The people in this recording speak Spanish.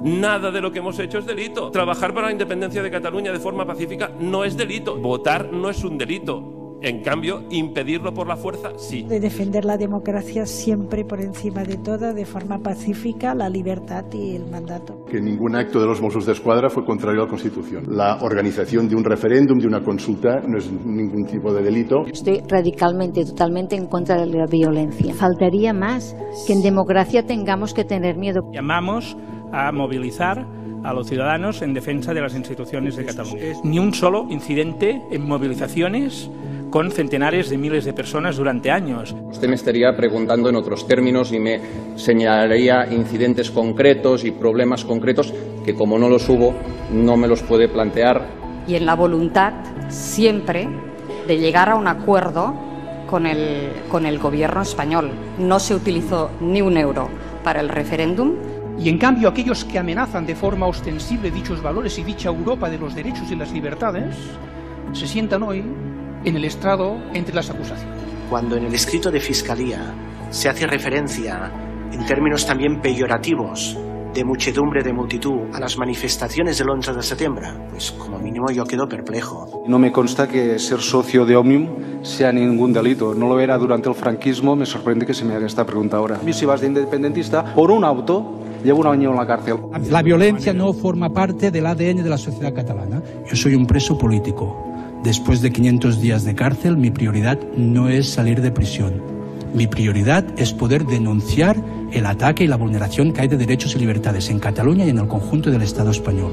Nada de lo que hemos hecho es delito. Trabajar para la independencia de Cataluña de forma pacífica no es delito. Votar no es un delito. En cambio, impedirlo por la fuerza, sí. De defender la democracia siempre por encima de todo, de forma pacífica, la libertad y el mandato. Que ningún acto de los Mossos d'Esquadra fue contrario a la Constitución. La organización de un referéndum, de una consulta, no es ningún tipo de delito. Estoy radicalmente, totalmente en contra de la violencia. Faltaría más que en democracia tengamos que tener miedo. Llamamos a movilizar a los ciudadanos en defensa de las instituciones de Cataluña. Ni un solo incidente en movilizaciones con centenares de miles de personas durante años. Usted me estaría preguntando en otros términos y me señalaría incidentes concretos y problemas concretos que, como no los hubo, no me los puede plantear. Y en la voluntad siempre de llegar a un acuerdo con el gobierno español. No se utilizó ni un euro para el referéndum. Y en cambio aquellos que amenazan de forma ostensible dichos valores y dicha Europa de los derechos y las libertades se sientan hoy en el estrado entre las acusaciones. Cuando en el escrito de Fiscalía se hace referencia, en términos también peyorativos, de muchedumbre, de multitud, a las manifestaciones del 11 de septiembre, pues como mínimo yo quedo perplejo. No me consta que ser socio de Òmnium sea ningún delito. No lo era durante el franquismo. Me sorprende que se me haga esta pregunta ahora. Si vas de independentista por un auto, llevo un año en la cárcel. La violencia no forma parte del ADN de la sociedad catalana. Yo soy un preso político. Después de 500 días de cárcel, mi prioridad no es salir de prisión. Mi prioridad es poder denunciar el ataque y la vulneración que hay de derechos y libertades en Cataluña y en el conjunto del Estado español.